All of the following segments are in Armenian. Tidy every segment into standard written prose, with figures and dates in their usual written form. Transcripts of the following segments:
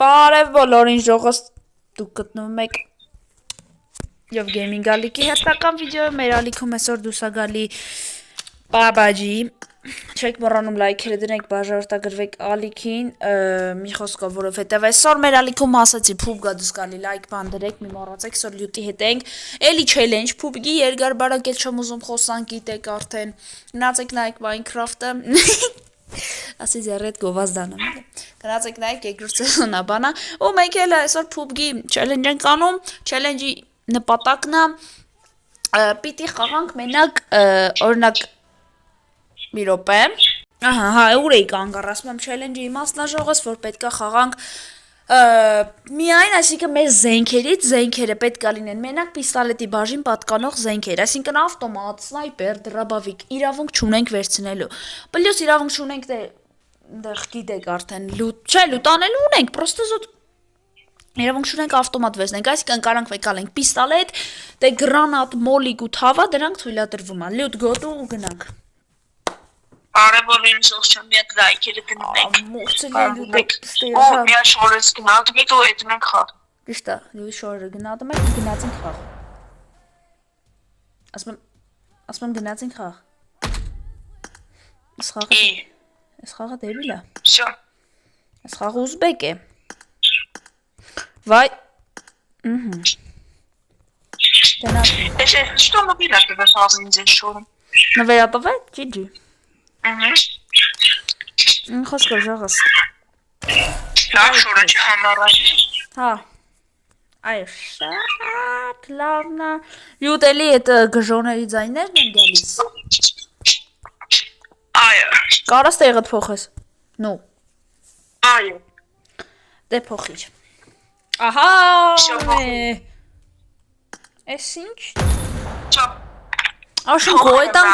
Բարև բոլորին ժողոց դուք գտնվում եք և գեյմինգ ալիքի հերթական վիդեոյը մեր ալիքում այսօր դուսագալի բաբաջի չեք մոռանում լայքերը դնեք, բաժանորդագրվեք ալիքին, մի խոսքով, որովհետև այսօր մեր ալիքում ասացի փուբ գա դուսկալի լայք բան դրեք, մի մոռացեք, այսօր լյութի հետ ենք, էլի չելենջ, փուբգի երկար բարակ էլ չեմ ուզում խոսանք գիտեք արդեն, գնացեք նայեք Minecraft-ը, ասի ձեռդ գովազդանը, գնացեք նայեք երկրորդ սեզոնա բանա, ու մենք էլ այսօր փուբգի չելենջ ենք անում, չելենջի նպատակն է, պիտի խաղանք մենակ, օրինակ, մի րոպե, հա, ուր էի կանգառ, ասում եմ չելենջի իմաստն է ժողոց, որ պետք է խաղանք միայն, այսինքն մեր զենքերից զենքերը պետք է լինեն մենակ պիստոլետի բաժին պատկանող զենքեր, այսինքն ավտոմատ, սնայպեր, դրաբավիկ, իրավունք չունենք վերցնելու, պլյուս իրավունք չունենք դեղ գիտեք արդեն, չէ, լուտանելու ունենք, պրոստը զոտ իրավունք չունենք ավտոմատ վերցնենք, այսինքն կարանք վեկալ ենք պիստոլետ, դե գրանատ, մոլիկ ու թավա, դրանք թույլատրվում է, լյուտ գոտու ու գնանք։ Արևորին սողջան միակ լայքերը գնում եք, միա շորես գնատում եք ու հետում ենք խաղ։ Ճիշտ է, լույս շորերը գնատում եք ու գնացինք խաղ։ Ասում եմ գնացինք խաղ։ Այս խաղը դեբիլ է։ Շո։ Այս խաղը ուզբեկ է։ Վայ։ Դենակ։ Что мобиля ты вышла за шором? Նվերապվեք, ջիջի։ Ահա։ Խոսքով ժողոց։ Լավ շորը չհամարան։ Հա։ Այո, շատ լավն է։ Յուտելի այդ գժոների ձայներն են գալիս։ Այո։ Կարաս տեղդ փոխես։ Նո։ Այո։ Դե փոխիչ։ Ահա։ Էս ինչ։ Չո։ Աշուն գոյտան։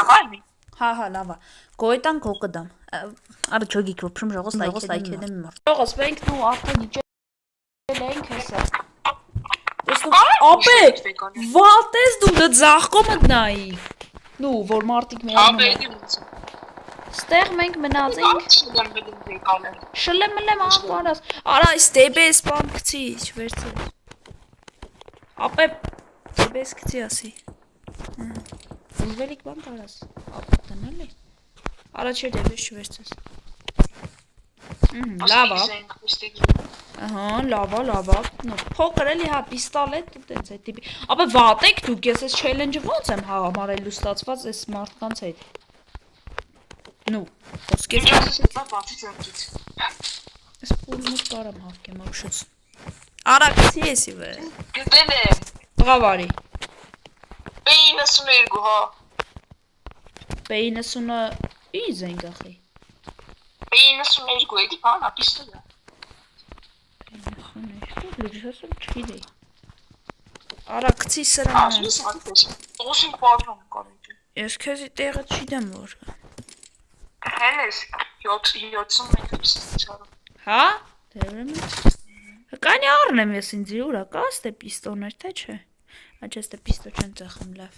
Հա, լավ է։ Գոյտան կոկդամ։ Արա չոգիք ոփշում ժողոց լայքեր դեմ մոր։ Ժողոց մենք նու արդեն իջել ենք հեսա։ Տեսնում ապե վատես դու դա ձախկոմը նայի։ Նու որ մարտիկ մեր Ստեղ մենք մնացինք։ Շլեմ անկարած։ Արա այս դեբես բան գցի, չվերցրես։ Ապե դեբես գցի ասի։ Ուզվելիք բան կարաս։ Ապե տնել է։ Արա չէ դեբես չվերցրես։ Լավ է։ Ահա, լավ է։ Փոքր էլի հա պիստոլետ ու տենց այդ տիպի։ Ապե վատեք դուք, ես այս չելենջը ոնց եմ համարելու ստացված այս մարդկանց հետ։ Նու, խոսքեր Այս պուլմուտ կարամ հավկեմ ապշուց։ Արա գցի եսի վե։ Գտել է։ Բղավարի։ P92 հա։ P90-ը ի զենք ախի։ P92 էդի բան ապիստոլ է։ P92 լիջասում չգիտեի։ Արա գցի սրանը։ Ոսին պատրոն կարիք։ Ես քեզի տեղը չգիտեմ որ։ Հենես 70 մետր ցարը։ Հա? Դերում։ Կանի առնեմ ես ինձի ուրա, կաս թե պիստոներ թե չէ։ Աչես թե պիստո չեն ծախում լավ։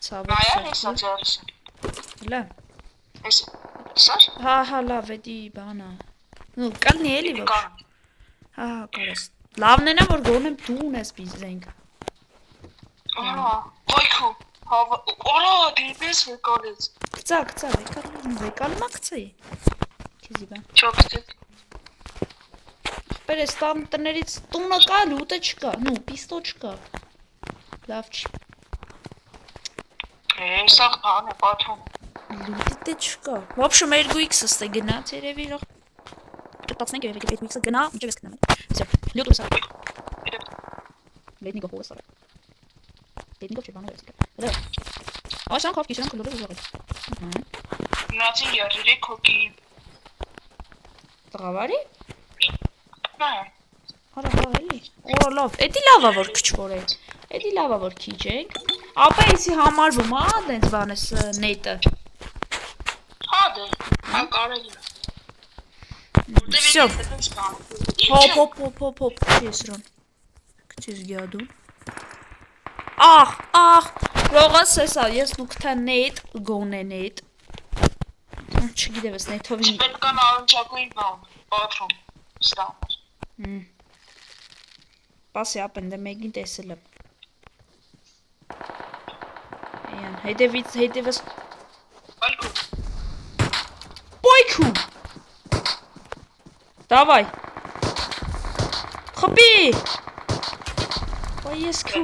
Ցավոք։ Այո, հեսա ջարս։ Լավ։ Սար։ Հա, լավ, էդի բանա։ Նու կանի էլի որ։ Հա, կարես։ Լավն էնա որ գոնեմ դու ունես բիզենք։ Ահա, ոյքու։ Օրա, դեպես վեկալեց։ Գցա, վեկալ մակցի։ Քեզի բան։ Չոքսի։ Պերես տան տներից տունը կա, լուտը չկա, նու, պիստո չկա։ Լավ չի։ Սաղ բան է, պատրոն։ Լուտի տե չկա։ Ոբշում 2x-ըս է գնաց երևի լող։ Ճտացնենք երևի 2x-ը գնա, միջև ես կնամ է։ Սյո, լյուտ ու սաղ։ Լետնիկով հողը սաղ է։ Լետնիկով չէ բանը վերցիկը։ Լավ։ Այսան կով կիսրան կլորը ուզաղել։ Նացին երրի կոկի։ Տղավարի։ Նա։ Արա էլի։ Օ լավ, էդի լավա որ քիչ որ է։ Էդի լավա որ քիչ ենք։ Ապա էսի համարվում է, դենց բանես նետը։ Հա դե, հա կարելի է։ Всё։ Հոп, քչեսրոն։ Քչես գյադու։ Ախ, ռողաս էսա, ես դուք թե նետ, գոնե նետ։ Չգիտեմ ես նեթովին։ Պետք է նարնջակույն բան, պատրոն, ստանար։ Պասի ապեն դե մեկին տեսել եմ։ Այն, հետևս Պայքու։ Դավայ։ Խփի։ Ոայ ես քու։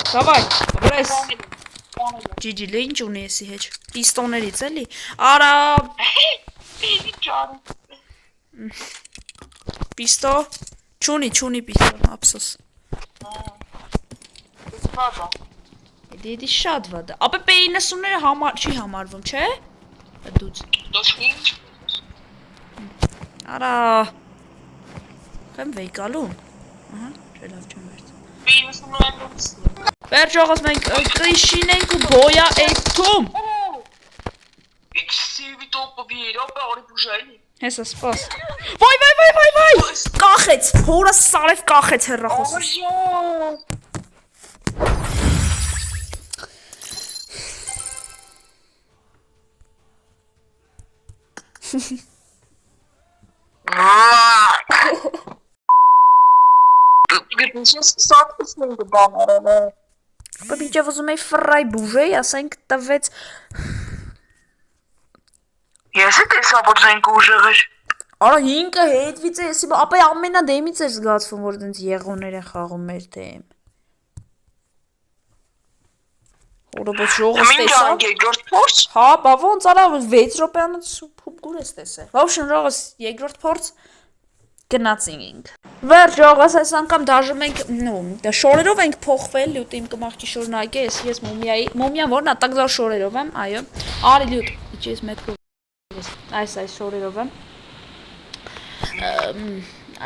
Դավայ, բրես։ Ջիջի լինչ ունի եսի հեչ։ Պիստոներից էլի։ Արա։ Պիստո։ Չունի պիստո, ափսոս։ Դե շատ վատ է։ Ապա P90-ները չի համարվում, չէ՞։ Դուց։ Արա։ Քեմ վեյկալում։ Ահա, չէ լավ չեմ վերց։ Վերջ ողոս մենք կրիշին ենք ու բոյա էթում։ Հեսա սպաս։ Վայ։ Կախեց, հորը սարև կախեց հեռախոսը։ Ապա միջև ուզում էի ֆրայ բուժեի, ասենք տվեց։ Ես է տեսա, որ զենք ուժեղ էր։ Արա 5-ը հետվից է, եսի, ապա ամենադեմից էր զգացվում, որ դենց եղոներ են խաղում մեր դեմ։ Որոբոց ժողս տեսա։ Երկրորդ փորձ։ Հա, բա ոնց արա 6 րոպեանոց փուպգուր ես տեսել։ Վավշն ժողս երկրորդ փորձ գնացինք։ Վերջ ժողս այս անգամ դաժում ենք, շորերով ենք փոխվել, լյուտ իմ կմաղջի շորնակե, ես մոմյան որն ատակզար շորերով եմ, այո, արի լյուտ, իչի ես մետրով այս շորերով եմ,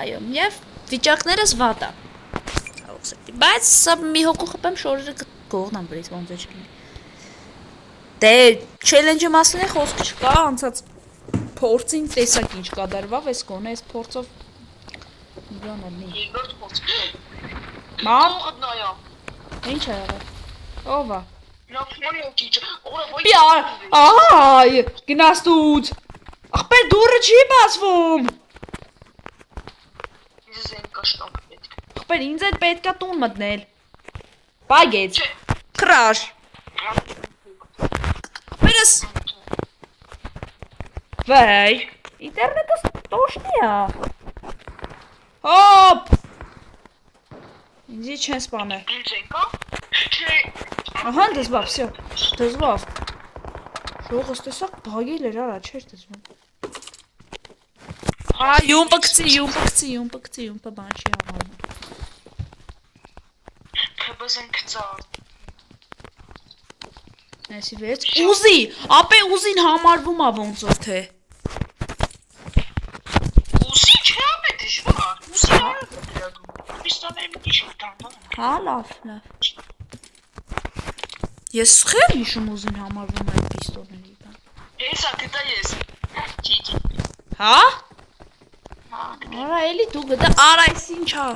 այո, և վիճակներս վատ է, բայց մի հոգու խպեմ շորերը գողնան բրից ոնց է չլինի, դե չելենջը մասն է խոսք չկա, անցած փորձին տեսակ ինչ կադարվավ, ես կոնե ես փորձով Երկրորդ փորձ։ Մարդ Ողդ նայա։ Ինչ է եղել։ Ով է։ Նա փորի օկիջ։ Այ, գնաս դուց։ Ախպեր դուրը չի բացվում։ Ինձ են կաշտակ պետք։ Ախպեր ինձ էլ պետքա տուն մտնել։ Բայգեց։ Քրաշ։ Ախպերս։ Վայ, ինտերնետը տոշնի է։ Հոպ։ Ինձի չեն սպանել։ Ինձ են կա։ Չէ։ Ահա դզբավ, всё։ Դզբավ։ Ժողս տեսակ բագել էր, արա, չէր դզվում։ Յումպը բան չի համարվում։ Քբզ են կծար։ Այսի վեց։ Ուզի, ապե ուզին համարվում է ոնց որ թե։ Ուզի չէ ապե դժվար։ Ուզի պիստոլը մի շուտան։ Հա, լավ։ Ես խեր հիշում ուզին համարվում է պիստոլների բան։ Հեսա գտա ես։ Ջիջի։ Հա։ Արա էլի դու գտա, արա այս ինչա։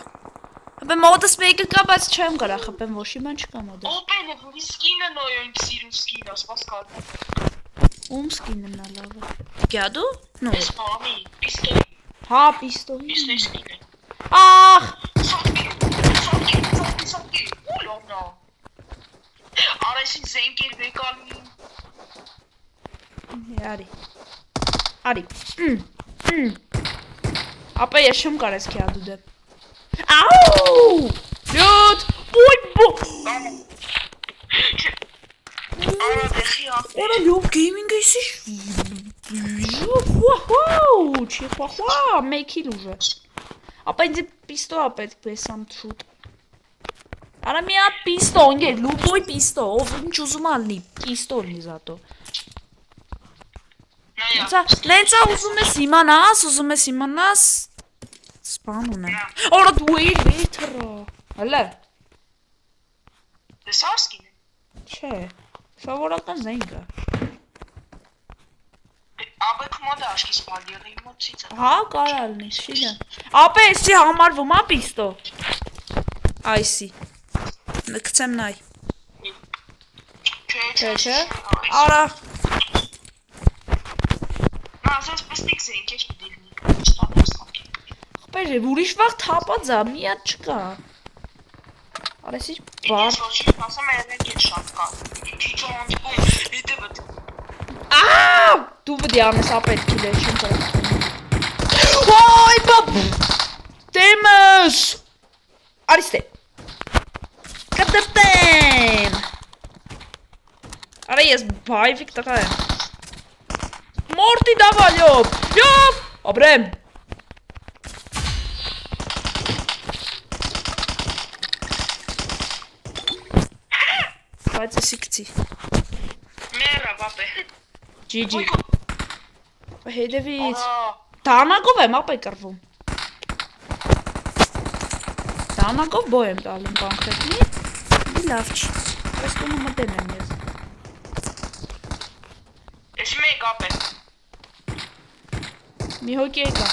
Ապե մոդս մեկը կա, բայց չեմ կարա խփեմ, ոչի բան չկա մոդս։ Օպենը որի սկինը նոյոն սիրուն սկին, ասպաս կարդա։ Ում սկինը նա լավը։ Գյադու։ Նո։ Ես մամի, պիստոլի։ Հա, պիստոլի։ Պիստոլի սկինը։ Ախ։ Սոկի, ուլովնա։ Արեսին զենքեր վեկալի։ Արի։ Ապա ես չեմ կարես քյադու դեմ։ Աու! Լյոտ! Ոյ բո! Արա դեխի ախ։ Արա լյոտ գեյմինգը իսի Վահու! Չի խվախվա, մեքիլ ուժը։ Ապա ինձ պիստո է պետք բեսամ շուտ։ Արա մի հատ պիստո, ընգեր, լուբոյ պիստո, ով ինչ ուզում ալնի, պիստո լի զատո։ Նենցա ուզում ես իմանաս, սպան ունեմ։ Արա դու էիր վեյթըրը, հլը։ Դե սարսկին է։ Չէ, շավորական զենգը։ Ապե կմոդը աշկի սպալիեղի մոցից է։ Հա, կարալնի, շիլը։ Ապե էսի համարվում ա պիստո։ Այսի։ Կցեմ նայ։ Չէ։ Արա։ Նա ասես պստիկ զենք ես պիտի։ Ախպեր, ուրիշ վաղ թապած է, միատ չկա։ Արես ինչ բար։ ասում եմ ես շատ կա։ Քիչ անջում, հետևը։ Դու պետք է անես ապետ քիլը չեմ կարող։ Ոյ բաբ։ Դեմս։ Արիստե։ Կդրտեմ։ Արա ես բայվիկ տղա եմ։ Մորտի դավա լյոպ։ Լյոպ։ Աբրեմ։ Բայց էսի կցի։ Մերա բապե։ GG։ Հետևից։ Դանակով եմ ապե կրվում։ Դանակով բո եմ տալում կոնկրետնի։ Մի լավ չի։ Այս տունը մտել եմ ես։ Ես մեկ ապե։ Մի հոգի եկա։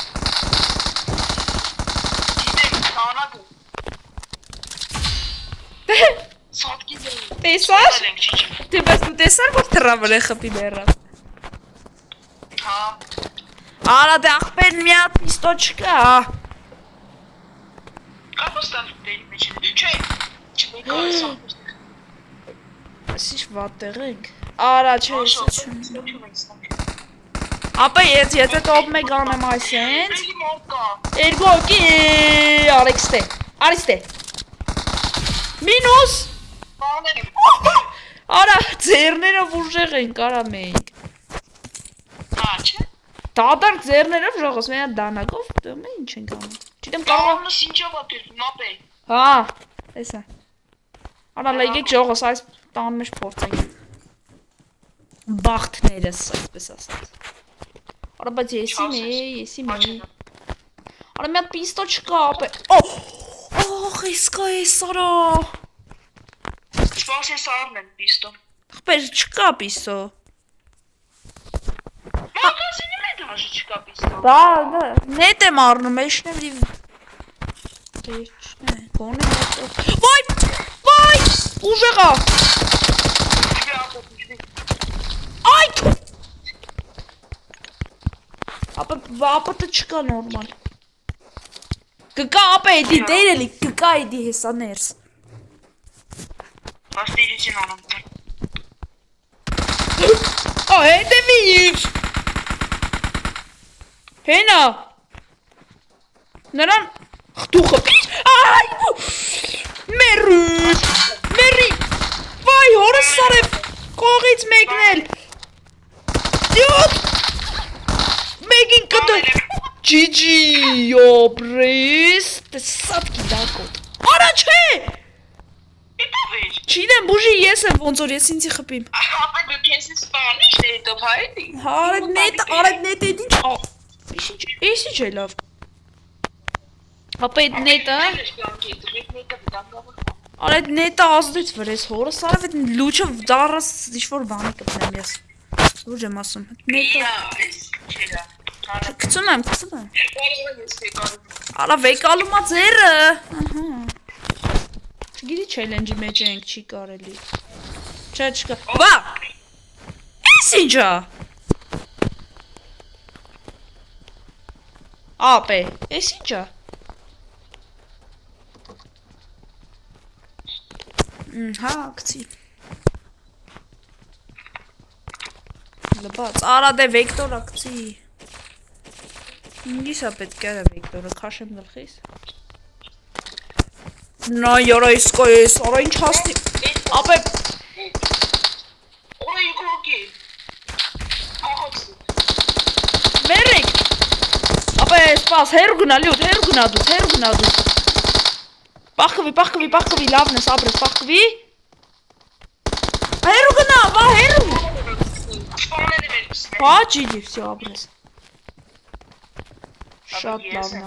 Գիտեմ, դանակով։ Սատկի դեմ։ Տեսար։ Դե բայց դու տեսար որ տրավը խփի մեռավ։ Հա։ Արա դե ախպեր մի հատ պիստո չկա։ Կապոստան դերի մեջ։ Չէ։ Չմեկա սա։ Այսիշ վատեղ ենք։ Արա չէ, էսա չեմ։ Ապա եթե տոպ մեկ անեմ այսենց։ Երկու հոգի Արեքստե։ Արիստե։ Մինուս։ Արա ձերներով ուժեղ ենք, արա մենք։ Հա, չէ։ Դադարք ձերներով ժողոս, մենա դանակով, դու մե ինչ ենք անում։ Չիտեմ կարող։ Կարողանս ինչով ատերվում, ապե։ Հա, տեսա։ Արա լայգեք ժողոս այս տան մեջ փորձենք։ Բախտներս, այսպես ասած։ Արա բայց եսի մի։ Արա մի հատ պիստո չկա, ապե։ Օհ, իսկա էս արա։ Սպասես արնեմ պիստո։ Ախպեր չկա պիստո։ Մագազինի մեջ դաժի չկա պիստո։ Դա, նետ եմ առնում, էշն եմ լիվ։ Էշն է, կոնը հետո։ Վայ, ուժեղա։ Այ թու։ Ապա չկա նորմալ։ Կկա ապա էդի դերելի, կկա էդի հեսա ներս։ Բաստիրիցին անեմ տեղ։ Հետևիր։ Հենա։ Նրան դու խփի։ Այ Մերի։ Վայ հորս սարև կողից մեկնել։ Դյոտ։ Մեկին կտոր։ GG յոբրիս տեսատքի դակոտ։ Արա չէ։ Չիդեմ բուժի ես եմ ոնց որ ես ինձի խփիմ։ Ապա դու քեզ սպանիշ դեպ հայտի։ Արդ նետ էդին։ Էսի չէ լավ։ Ապա այդ նետը։ Արդ նետը ազդեց վրես հորս արավ այդ լուչը դարս ինչ-որ բանի կպնեմ ես։ Ուժ եմ ասում։ Նետը։ Կծում եմ։ Արա վեկալումա ձերը։ Ահա։ Չգիտի չելենջի մեջ ենք չի կարելի։ Չէ չկա։ Բա։ Էս ինչա։ Ապե, էս ինչա։ Հա, կցի։ Լբաց, արա դե վեկտորա կցի։ Ինգիսա պետք է վեկտորը քաշեմ գլխիս։ Նա յորա իսկա ես, արա ինչ հասնի։ Ապե Օր եկոքի։ Ախոցի։ Մերիկ։ Ապե սպաս, հերու գնա լյութ, հերու գնա դու։ Պախկվի, լավն ես ապրես, պախկվի։ Հերու գնա, վա հերու։ Հա ջիդի, վսյո ապրես։ Շատ լավն է։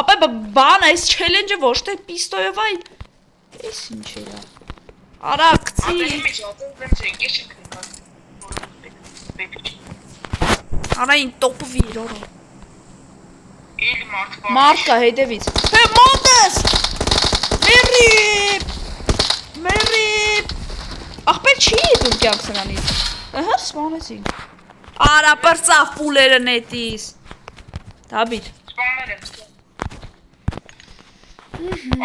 Ապա բան այս չելենջը ոչ թե պիստոյով այ էս ինչ էրա։ Արա կցի։ Արա ին տոպվի իրորա։ Մարդ կա հետևից։ Հե մոտես։ Մերի։ Ախպեր չի դու կյանք սրանից։ Ահա սպանեցինք։ Արա պրծավ պուլերը նետիս։ Դաբիր։ Սպանել եմ։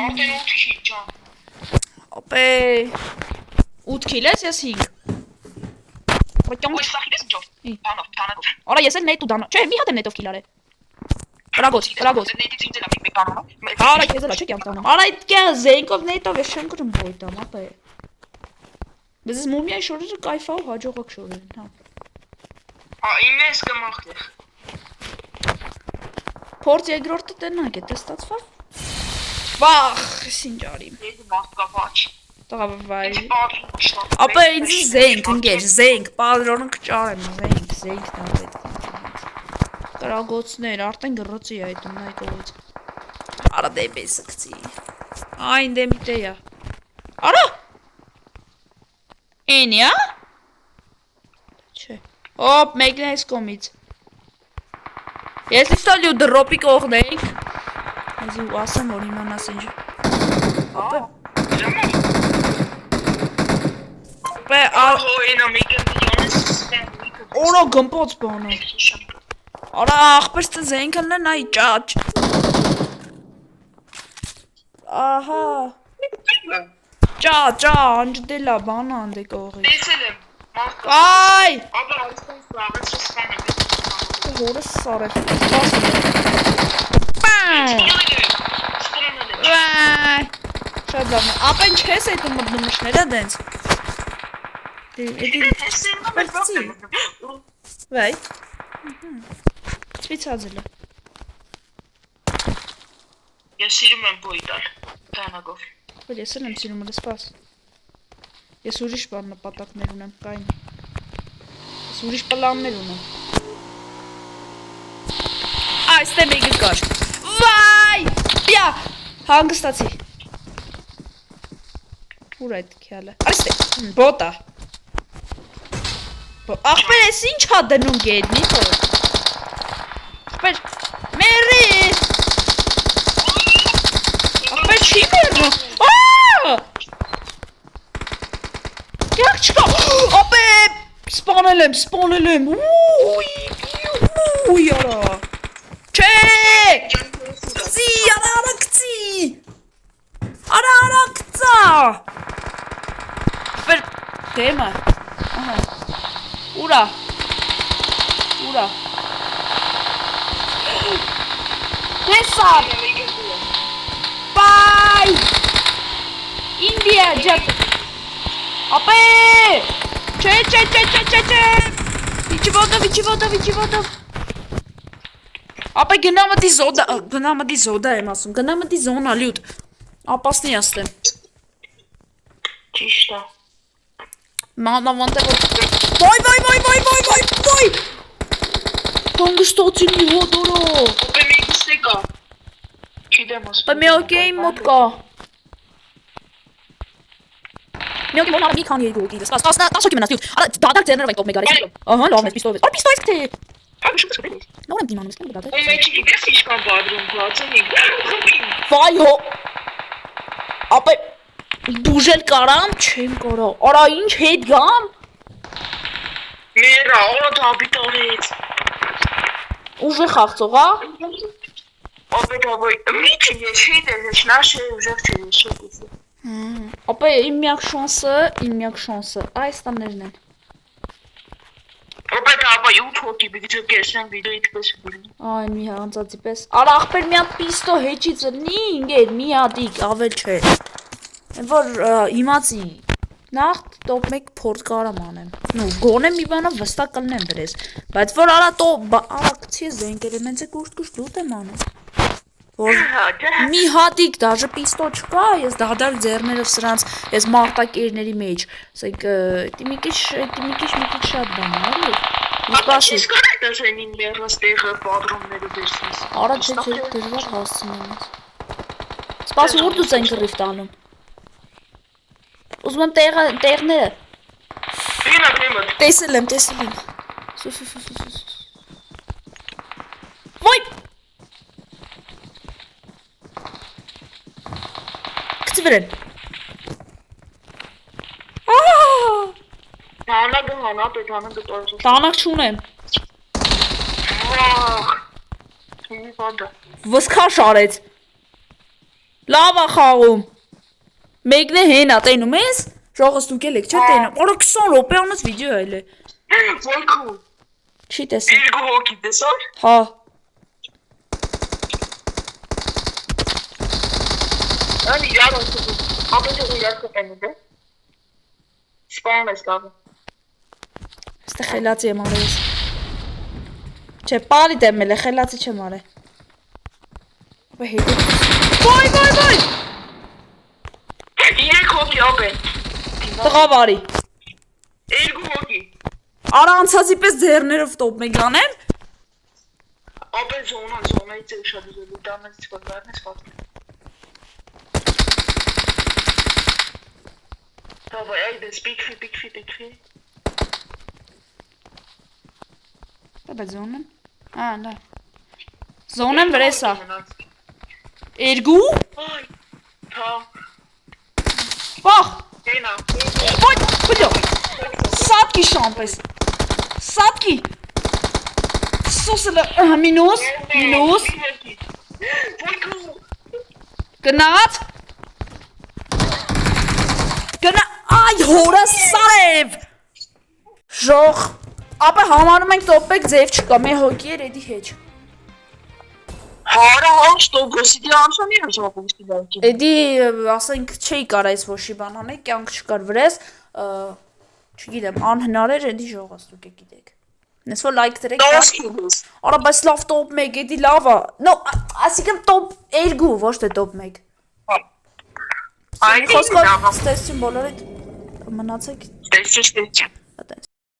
Արդեն 8 քիլ ջան։ Ապե 8 քիլ ես, ես 5։ Ու սախի դես ջով։ Անով, տանով։ Արա ես էլ նետ ու դանա։ Չէ, մի հատ եմ նետով քիլ արել։ Կրագոց։ Նետից ինձ էլ ամիք մեկ անոնով։ Արա քեզ էլ չէ կյանք տանում։ Արա այդ կա զենքով նետով ես չեմ գրում բոյտամ, ապե։ Բայց ես մումիայի շորերը կայֆա ու հաջողակ շորերն, հա։ Իմը ես կմախտեղ։ Փորձ երկրորդը տնակ է, դե ստացվա։ Վախ, ես ինչ արիմ։ Ես մախտկա ոչ։ Տղավայ։ Ապա ինձ զենք, ընկեր, զենք, պատրոնը կճարեմ, զենք դա պետք է։ Կրագոցներ, արդեն գրոցի այդ ունայ կողից։ Արա դեպեսը գցի։ Այն դեմիտեյա։ Արա։ Էնիա։ Չէ։ Ոպ, մեկն է այս կոմից։ Ես իստալյու դրոպի կողնենք։ Եզի ու ասեմ, որ իմանաս ինչ։ Ապե։ Ապե, Ահո, էնա մեկը միլիոնես Օրա գմպոց բանը։ Արա աղբերս տը զենքն են այ ճաչ։ Ահա։ Ճա, անջդելա բանը անդե կողի։ Տեսել եմ, մախտկա։ Այ։ Ապա այսպես սաղեց չսպանել։ Հորս սարև։ Բան։ Վայ։ Շատ լավն է։ Ապա ինչ ես այդ ու մտնում մշները դենց։ Վայ։ Կծվից հազելը։ Ես սիրում եմ բոյտալ, տանագով։ Որ ես էլ եմ սիրում էլ սպաս։ Ես ուրիշ բան նպատակներ ունեմ, կային։ Ես ուրիշ պլաններ ունեմ։ Այստե մեկը կար։ Վայ, պյա, հանգստացի։ Ուր այդ քյալը։ Այստե, բոտա։ Աղբեր ես ինչ հա դնում գեդնի թոր։ Աղբեր, մերի։ Աղբեր չի մերնում։ Կյակ չկա։ Ապե, սպանել եմ։ Ուй, արա։ Չէ։ Կծի, արա կծի։ Արա կծա։ Աղբեր, դեմը։ Ահա։ Ուրա։ Տեսա։ Բայ։ Ինդիա ջատ։ Ապե։ Չէ։ Իջի ոտով։ Ապե գնամդի զոդա եմ ասում, գնամդի զոնա լյուտ։ Ապասնի աստեմ։ Ճիշտ է։ Մանավանդ է որ Ոյ Հանգստացի մի հոտորո Ապե մեկիս է կա Չիդեմ ասում Պե մի օկեի մոտ կա Մի օկեի մոտ մի քանի երկու օկեի Սպաս, 10 օկի մնաց լյուտ Արա դադակ ձերներ վայ կով մեկ գարեք Ահա լավն ես պիստով ես Արա պիստով ես կթե Հագ շուտ սպել ես Նոր եմ դիմանում ես կնի գադեք Ոյ մեջի գիտես իշկան բադրում բացեն Վայ հո Ապե Բուժել կարամ, չեմ կարա Արա ինչ հետ գամ Մերա, օրա դաբիտարեց Ուժ է խաղցողա Ապե դավայ, միչի ես հետ ես նաշ է ուժեղ չէ ես շոտ Ապե իմ միակ շանսը այս տաններն են Ապե դավայ 8 հոտի բիգիջը կերսեն վիդեո իդպես վիլնի Այ մի հանցածի պես Արա աղբեր մի հատ պիստո հեչի ծրնի ինգեր մի հատիկ ավել չէ Որ իմացի Նախ տոպ մեկ փորձ կարամ անեմ Նու գոնեմ մի բանով վստակ կլնեմ դրես Բայց որ արա արակցի ես զենքեր եմ հենց է կուշտ լուտ եմ անում Որ մի հատիկ դաժը պիստո չկա ես դադար ձերներով սրանց ես մարտակերների մեջ Սեք մի քիչ շատ բան էլի Ապա ես կարա դաշեն իմ մերս տեղը պատրոնները դերսնես Արա չէ դժվար հասցնեմ ես Սպասի ուր դուց են կռիվ տանում Ուզում եմ տեղները Ինա թեմը Տեսել եմ Ոյ Կծի վրեն Հանագը տորս Տանակ չունեմ Ֆադը։ Վսքաշ արեց։ Լավ է խաղում։ Մեկն է հենա, տենում ես։ Ժողս դուք եք չէ տենում։ Օրա 20 րոպեանոց վիդեո այլ է։ Ոյքու։ Չի տեսա։ Երկու հոգի տեսար։ Հա։ Անի իրար ասում։ Ապետը իրար կտենի դե։ Սպան ես կավ։ Այստեղ խելացի եմ արել։ Չէ, պարի դեմել է, խելացի չեմ արել։ Ապա հետո։ Վայ։ Երեք հոգի ապե։ Տղավարի։ Երկու հոգի։ Արա անցածի պես ձեռներով տոп մեկ անեմ։ Ապե զոնայից է շատ ուզելու դամից չկարողանես ես ֆակտ։ Давай, այդպես պիքֆի։ Դա զոնն։ Դա։ Զոնն վրեսա։ Երկու։ Այ, թա։ Վախ։ Գենա։ Բույ։ Սատկի շամպես։ Սատկի։ Սոսը մինուս։ Ոյքու։ Գնաց։ Այ հորը սարև։ Ժող։ Ապա համարում ենք տոպ 1 ձև չկա, մեր հոգի էր էդի հեչ։ Հարա հաշտո գոսիդի անցանի է ժողովրդի բանկի։ Էդի ասենք չէի կարա այս ոչի բան անել, կյանք չկար վրես, չգիտեմ, անհնար էր էդի ժողս դուք գիտեք։ Նես որ լայք դրեք։ Արա բայց լավ տոպ 1, էդի լավ է։ No, ասիկան տոպ 2, ոչ թե տոպ 1։ Այդ խոսքով ստեսություն բոլորը մնացեք։ Տեսի։ Այդպես։